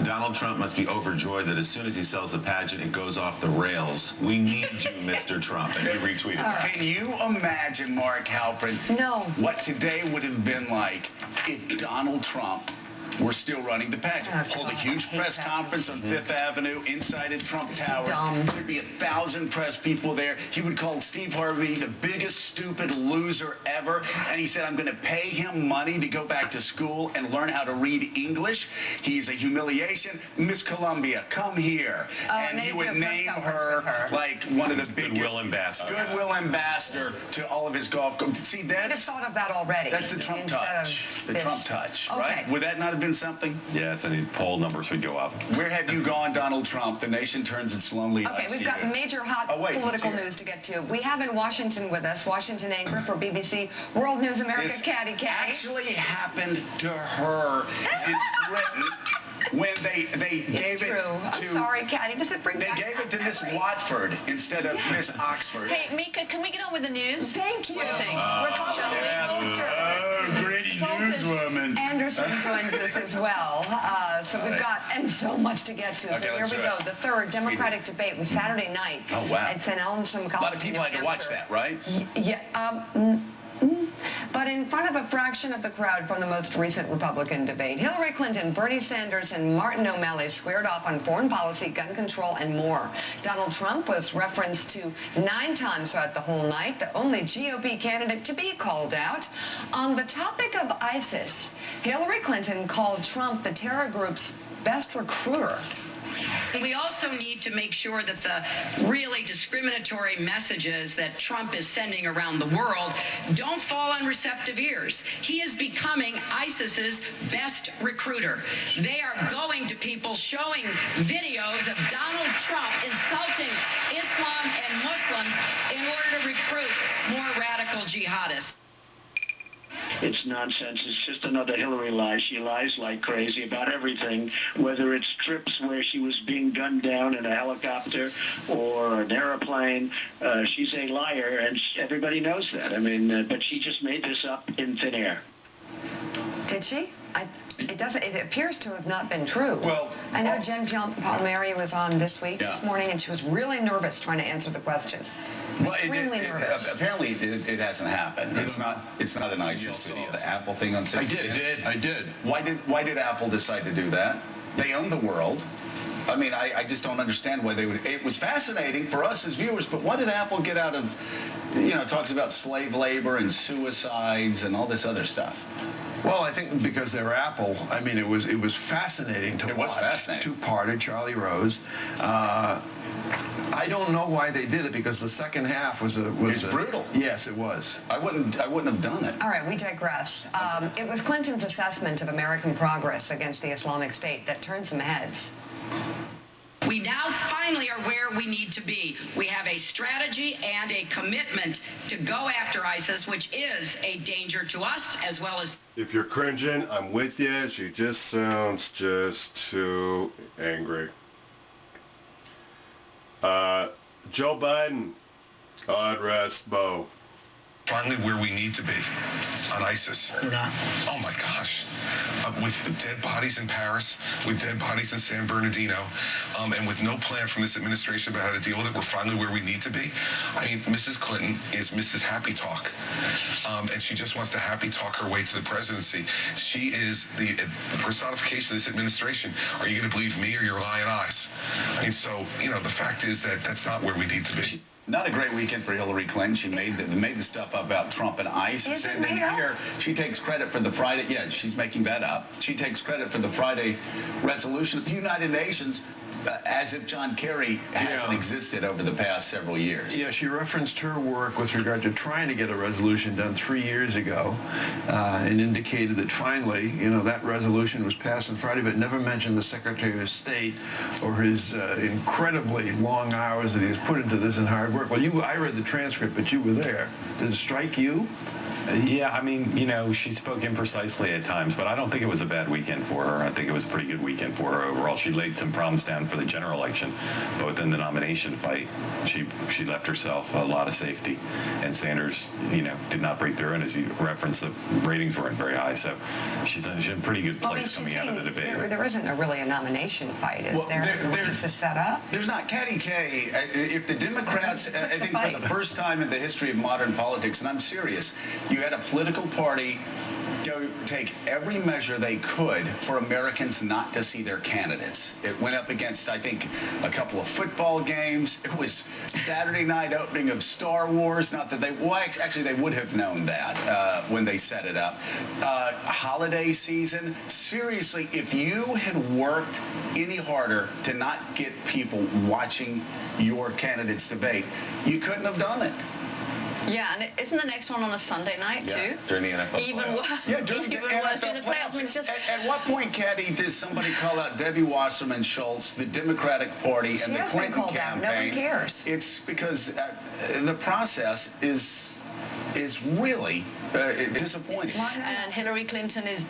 Donald Trump must be overjoyed that as soon as he sells the pageant, it goes off the rails. We need you, Mr. Trump. And he retweeted that. Can you imagine, Mark Halpern, what today would have been like if Donald Trump were still running the pageant? Hold a huge press conference on Fifth Avenue inside of Trump Towers. There'd be 1,000 press people there. He would call Steve Harvey the biggest stupid loser ever. And he said, I'm going to pay him money to go back to school and learn how to read English. He's a humiliation. Miss Columbia, come here. And he would name her like one of the biggest. Goodwill ambassador. Goodwill ambassador to all of his golf. See, that's... I'd have thought of that already. That's the Trump touch. The Trump touch, right? Would that not have been something? Yes, and the poll numbers would go up. Where have you gone, Donald Trump? The nation turns its lonely eyes. Okay, we've got major hot political news to get to. We have in Washington with us, Washington anchor for BBC World News America, Caddy Caddy. Actually happened to her in Britain when they gave it to... I'm sorry, Caddy. Does it bring They gave it to Miss Watford instead of Miss Oxford. Hey, Mika, can we get on with the news? Thank you. What do you think? Great newswoman. Anderson joins us as well. So we've got so much to get to. So here we go. The third Democratic debate was Saturday night. Oh, wow. At St. Elmsome College. A lot of people had to watch that, right? Yeah. But in front of a fraction of the crowd from the most recent Republican debate, Hillary Clinton, Bernie Sanders, and Martin O'Malley squared off on foreign policy, gun control, and more. Donald Trump was referenced to 9 times throughout the whole night, the only GOP candidate to be called out. On the topic of ISIS, Hillary Clinton called Trump the terror group's best recruiter. We also need to make sure that the really discriminatory messages that Trump is sending around the world don't fall on receptive ears. He is becoming ISIS's best recruiter. They are going to people showing videos of Donald Trump insulting Islam and Muslims in order to recruit more radical jihadists. It's nonsense. It's just another Hillary lie. She lies like crazy about everything, whether it's trips where she was being gunned down in a helicopter or an airplane. She's a liar, and everybody knows that. I mean, but she just made this up in thin air. Did she? It appears to have not been true. Well, I know Jen Palmieri was on this morning, and she was really nervous trying to answer the question. Well, extremely nervous. Apparently, it hasn't happened. It's not an ISIS video. The Apple thing on 6. I did. Why did Apple decide to do that? They own the world. I mean, I just don't understand why they would. It was fascinating for us as viewers, but what did Apple get out of? Talks about slave labor and suicides and all this other stuff. Well, I think because they're Apple, I mean, it was fascinating to watch. It was fascinating. Two-parter, Charlie Rose. I don't know why they did it, because the second half was brutal. Yes, it was. I wouldn't have done it. All right, we digress. It was Clinton's assessment of American progress against the Islamic State that turned some heads. We now finally are where we need to be. We have a strategy and a commitment to go after ISIS, which is a danger to us as well as... If you're cringing, I'm with you. She just sounds just too angry. Joe Biden, God rest Bo. Finally where we need to be on ISIS. Oh my gosh. With dead bodies in Paris, with dead bodies in San Bernardino, and with no plan from this administration about how to deal with it, we're finally where we need to be. I mean, Mrs. Clinton is Mrs. Happy Talk, and she just wants to happy talk her way to the presidency. She is the personification of this administration. Are you going to believe me or your lying eyes? I mean, so, the fact is that that's not where we need to be. Not a great weekend for Hillary Clinton. She made the stuff up about Trump and ISIS. And then here, she takes credit for the Friday... Yeah, she's making that up. She takes credit for the Friday resolution of the United Nations as if John Kerry hasn't existed over the past several years. Yeah, she referenced her work with regard to trying to get a resolution done 3 years ago and indicated that finally, that resolution was passed on Friday, but never mentioned the Secretary of State or his incredibly long hours that he has put into this and hard work. Well, I read the transcript, but you were there. Did it strike you? Yeah, I mean, you know, she spoke imprecisely at times, but I don't think it was a bad weekend for her. I think it was a pretty good weekend for her overall. She laid some problems down for the general election, both in the nomination fight. She left herself a lot of safety, and Sanders, you know, did not break through. And as you referenced, the ratings weren't very high, so she's in a pretty good place coming out of the debate. There isn't really a nomination fight, is there? There's to set up. There's not. Katty Kay, if the Democrats, I think for the first time in the history of modern politics, and I'm serious, you had a political party go take every measure they could for Americans not to see their candidates. It went up against, I think, a couple of football games. It was Saturday night opening of Star Wars. Not that they, well, actually they would have known that when they set it up. Holiday season. Seriously, if you had worked any harder to not get people watching your candidates debate, you couldn't have done it. Yeah, and isn't the next one on a Sunday night, too? During the NFL Even playoffs. worse. Yeah, during Even the worse during the playoffs. playoffs. It's just... At what point, Katty, does somebody call out Debbie Wasserman Schultz, the Democratic Party, and the Clinton campaign? No one cares. It's because the process is really disappointing. And Hillary Clinton is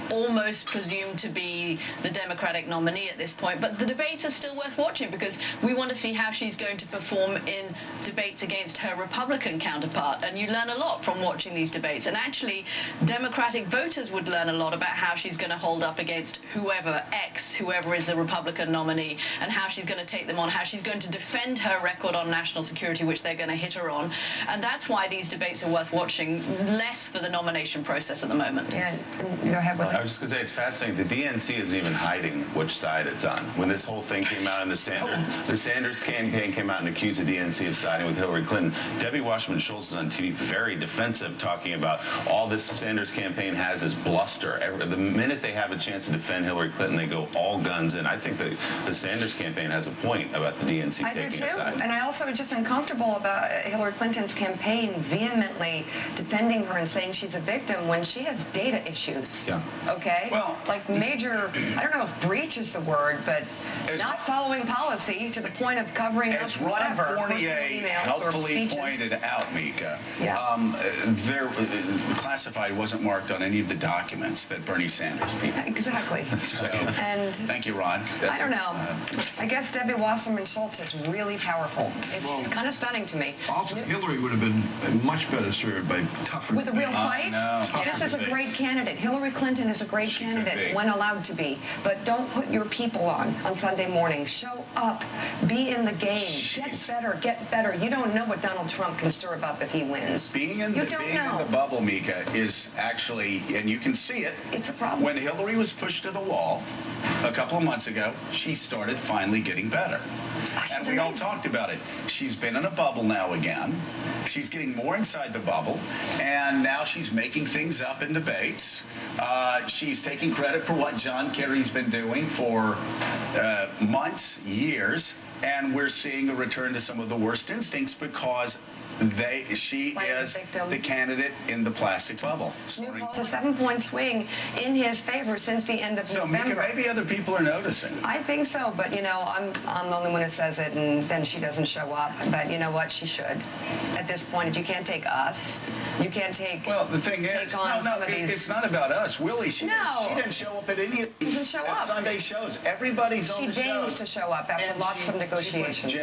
almost presumed to be the Democratic nominee at this point, but the debates are still worth watching because we want to see how she's going to perform in debates against her Republican counterpart, and you learn a lot from watching these debates. And actually, Democratic voters would learn a lot about how she's going to hold up against whoever is the Republican nominee, and how she's going to take them on, how she's going to defend her record on national security, which they're going to hit her on. And that's why these debates are worth watching, less for the nomination process at the moment. Yeah, go ahead, Willie. I was just going to say, it's fascinating. The DNC isn't even hiding which side it's on. When this whole thing came out and the Sanders campaign came out and accused the DNC of siding with Hillary Clinton, Debbie Wasserman Schultz is on TV very defensive, talking about all this Sanders campaign has is bluster. The minute they have a chance to defend Hillary Clinton, they go all guns in. I think that the Sanders campaign has a point about the DNC taking a side. And I also was just uncomfortable about Hillary Clinton's campaign vehemently defending her and saying she's a victim when she has data issues. Yeah. Okay? Well, like major, I don't know if breach is the word, but not following policy to the point of covering up whatever. As Ron Fournier helpfully pointed out, Mika, their classified wasn't marked on any of the documents that Bernie Sanders beat. Exactly. And thank you, Ron. I don't know. I guess Debbie Wasserman Schultz is really powerful. It's kind of stunning to me. Also, Hillary would have been much better served by tougher... With a real fight? No. This is a great candidate. Hillary Clinton is a great candidate when allowed to be. But don't put your people on Sunday morning. Show up. Be in the game. Get better. You don't know what Donald Trump can serve up if he wins. Being in the bubble, Mika, is actually, and you can see it. It's a problem. When Hillary was pushed to the wall a couple of months ago, she started finally getting better. And we all talked about it. She's been in a bubble now again. She's getting more inside the bubble, and now she's making things up in debates. She's taking credit for what John Kerry's been doing for months, years, and we're seeing a return to some of the worst instincts because she is the candidate in the plastic bubble. It's a 7-point swing in his favor since the end of November. Mika, maybe other people are noticing. I think so, but you know, I'm the only one who says it, and then she doesn't show up. But you know what? She should. At this point, if you can't take us, you can't take. Well, the thing is, it's not about us, Willie. She didn't show up at any of these Sunday shows. Everybody's on the shows. She deigns to show up after lots of negotiations.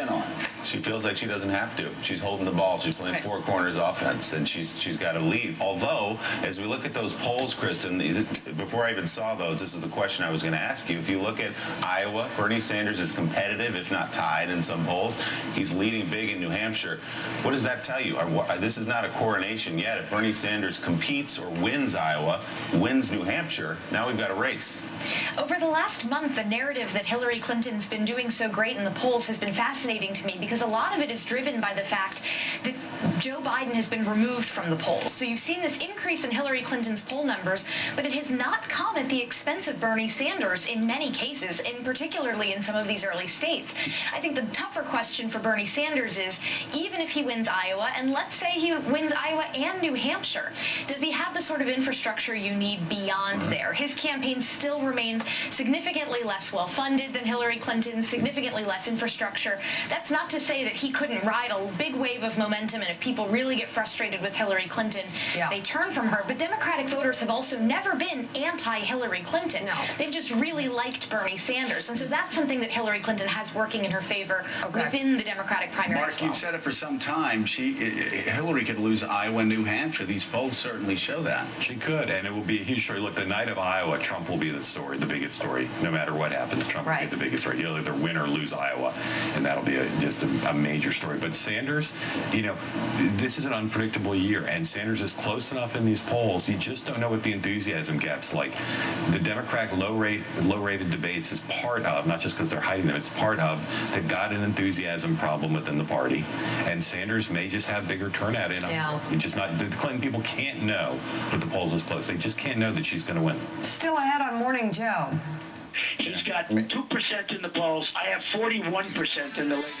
She feels like she doesn't have to. She's holding the ball. She's playing four corners offense, and she's got to lead. Although, as we look at those polls, Kristen, before I even saw those, this is the question I was going to ask you. If you look at Iowa, Bernie Sanders is competitive, if not tied in some polls. He's leading big in New Hampshire. What does that tell you? This is not a coronation yet. If Bernie Sanders competes or wins Iowa, wins New Hampshire, now we've got a race. Over the last month, the narrative that Hillary Clinton's been doing so great in the polls has been fascinating to me because a lot of it is driven by the fact that Joe Biden has been removed from the polls. So you've seen this increase in Hillary Clinton's poll numbers, but it has not come at the expense of Bernie Sanders in many cases, and particularly in some of these early states. I think the tougher question for Bernie Sanders is, even if he wins Iowa, and let's say he wins Iowa and New Hampshire, does he have the sort of infrastructure you need beyond there? His campaign still remains significantly less well-funded than Hillary Clinton, significantly less infrastructure. That's not to say that he couldn't ride a big wave of momentum and if people really get frustrated with Hillary Clinton, they turn from her. But Democratic voters have also never been anti-Hillary Clinton. No. They've just really liked Bernie Sanders. And so that's something that Hillary Clinton has working in her favor within the Democratic primary. Mark, you've said it for some time. Hillary could lose Iowa and New Hampshire. These polls certainly show that. She could, and it will be a huge story. Look, the night of Iowa, Trump will be the story, the biggest story. No matter what happens, Trump will be the biggest story. He'll either win or lose Iowa, and that'll be just a major story. But Sanders, this is an unpredictable year, and Sanders is close enough in these polls. You just don't know what the enthusiasm gets. Like the Democratic low-rated debates is part of, not just because they're hiding them, it's part of they've got an enthusiasm problem within the party, and Sanders may just have bigger turnout in them. You just not the Clinton people can't know that the polls is close. They just can't know that she's going to win. Still ahead on Morning Joe. He's got 2% in the polls. I have 41% in the latest.